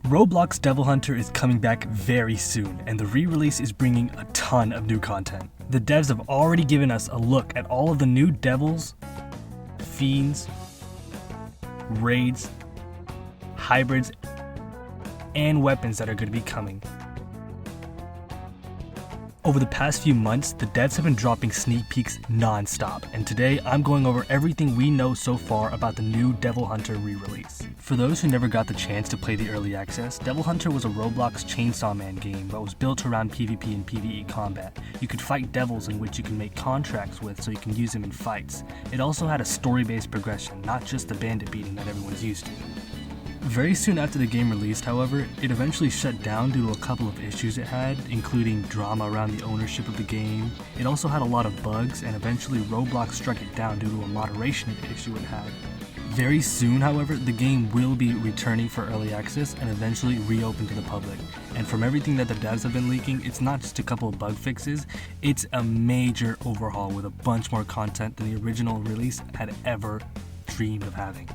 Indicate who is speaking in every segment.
Speaker 1: ROBLOX Devil Hunter is coming back very soon, and the re-release is bringing a ton of new content. The devs have already given us a look at all of the new devils, fiends, raids, hybrids, and weapons that are going to be coming. Over the past few months, the devs have been dropping sneak peeks non-stop, and today I'm going over everything we know so far about the new Devil Hunter re-release. For those who never got the chance to play the early access, Devil Hunter was a Roblox Chainsaw Man game that was built around PvP and PvE combat. You could fight devils in which you can make contracts with so you can use them in fights. It also had a story-based progression, not just the bandit beating that everyone's used to. Very soon after the game released, however, it eventually shut down due to a couple of issues it had, including drama around the ownership of the game. It also had a lot of bugs, and eventually Roblox struck it down due to a moderation issue it had. Very soon, however, the game will be returning for early access and eventually reopen to the public. And from everything that the devs have been leaking, it's not just a couple of bug fixes, it's a major overhaul with a bunch more content than the original release had ever dreamed of having.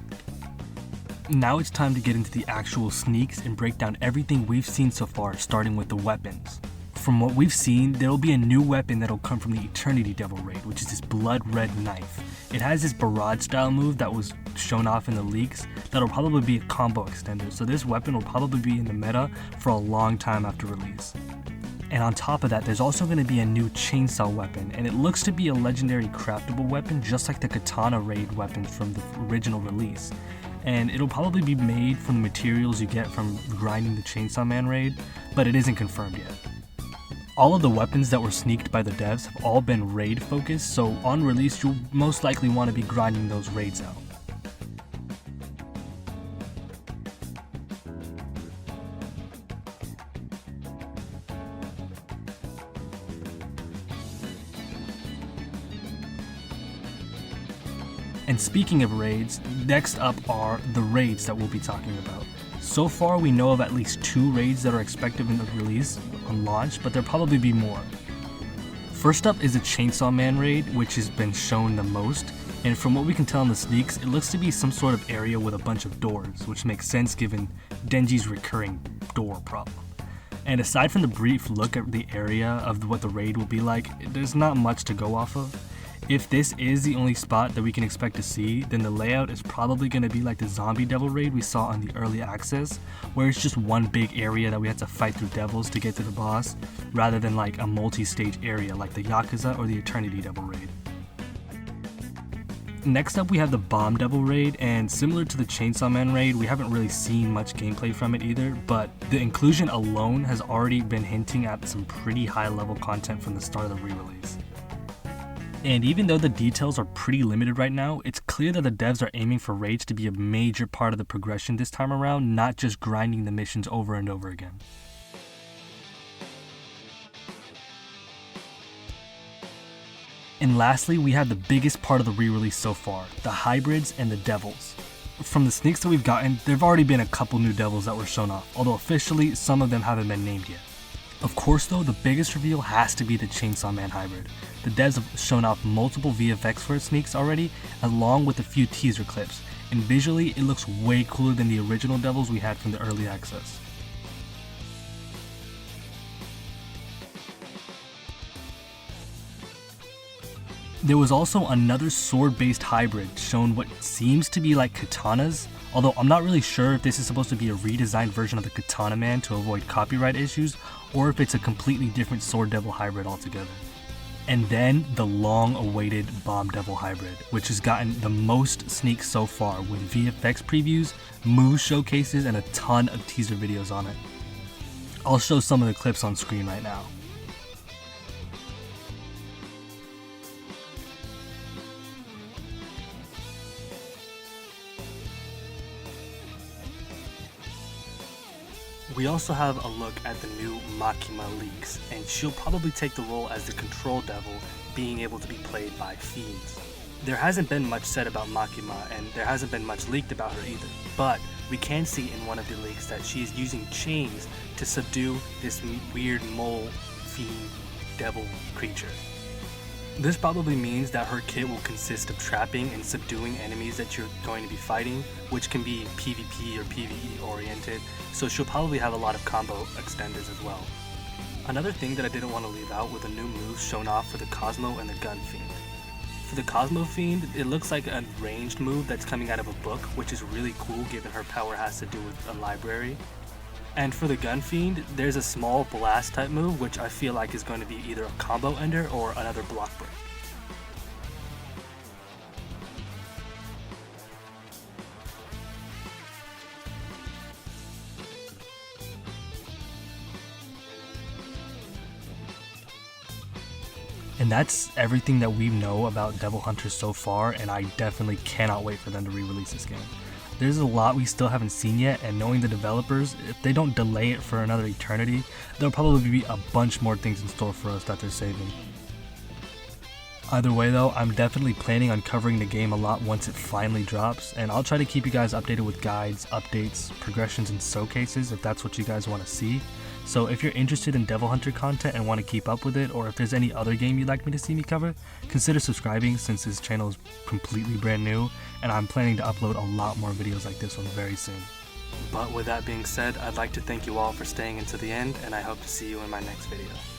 Speaker 1: Now it's time to get into the actual sneaks and break down everything we've seen so far, starting with the weapons. From what we've seen, there will be a new weapon that'll come from the Eternity Devil raid, which is this blood red knife. It has this barrage style move that was shown off in the leaks that'll probably be a combo extender, so this weapon will probably be in the meta for a long time after release. And on top of that, there's also going to be a new chainsaw weapon, and it looks to be a legendary craftable weapon just like the katana raid weapons from the original release. And it'll probably be made from the materials you get from grinding the Chainsaw Man raid, but it isn't confirmed yet. All of the weapons that were sneaked by the devs have all been raid focused, so on release you'll most likely want to be grinding those raids out. And speaking of raids, next up are the raids that we'll be talking about. So far we know of at least 2 raids that are expected in the release on launch, but there'll probably be more. First up is the Chainsaw Man raid, which has been shown the most, and from what we can tell in the sneaks, it looks to be some sort of area with a bunch of doors, which makes sense given Denji's recurring door problem. And aside from the brief look at the area of what the raid will be like, there's not much to go off of. If this is the only spot that we can expect to see, then the layout is probably going to be like the Zombie Devil raid we saw on the early access, where it's just one big area that we have to fight through devils to get to the boss, rather than like a multi-stage area like the Yakuza or the Eternity Devil raid. Next up we have the Bomb Devil raid, and similar to the Chainsaw Man raid, we haven't really seen much gameplay from it either, but the inclusion alone has already been hinting at some pretty high level content from the start of the re-release. And even though the details are pretty limited right now, it's clear that the devs are aiming for raids to be a major part of the progression this time around, not just grinding the missions over and over again. And lastly, we have the biggest part of the re-release so far, the hybrids and the devils. From the sneaks that we've gotten, there have already been a couple new devils that were shown off, although officially some of them haven't been named yet. Of course though, the biggest reveal has to be the Chainsaw Man hybrid. The devs have shown off multiple VFX for its sneaks already, along with a few teaser clips, and visually it looks way cooler than the original devils we had from the early access. There was also another sword-based hybrid shown what seems to be like katanas, although I'm not really sure if this is supposed to be a redesigned version of the Katana Man to avoid copyright issues, or if it's a completely different Sword Devil hybrid altogether. And then the long-awaited Bomb Devil hybrid, which has gotten the most sneaks so far with VFX previews, move showcases, and a ton of teaser videos on it. I'll show some of the clips on screen right now. We also have a look at the new Makima leaks, and she'll probably take the role as the Control Devil, being able to be played by fiends. There hasn't been much said about Makima, and there hasn't been much leaked about her either, but we can see in one of the leaks that she is using chains to subdue this weird mole fiend devil creature. This probably means that her kit will consist of trapping and subduing enemies that you're going to be fighting, which can be PvP or PvE oriented, so she'll probably have a lot of combo extenders as well. Another thing that I didn't want to leave out were the new moves shown off for the Cosmo and the Gun Fiend. For the Cosmo Fiend, it looks like a ranged move that's coming out of a book, which is really cool given her power has to do with a library. And for the Gun Fiend, there's a small blast type move which I feel like is going to be either a combo ender or another block break. And that's everything that we know about Devil Hunter so far, and I definitely cannot wait for them to re-release this game. There's a lot we still haven't seen yet, and knowing the developers, if they don't delay it for another eternity, there'll probably be a bunch more things in store for us that they're saving. Either way though, I'm definitely planning on covering the game a lot once it finally drops, and I'll try to keep you guys updated with guides, updates, progressions, and showcases if that's what you guys want to see. So if you're interested in Devil Hunter content and want to keep up with it, or if there's any other game you'd like me to see me cover, consider subscribing since this channel is completely brand new, and I'm planning to upload a lot more videos like this one very soon. But with that being said, I'd like to thank you all for staying until the end, and I hope to see you in my next video.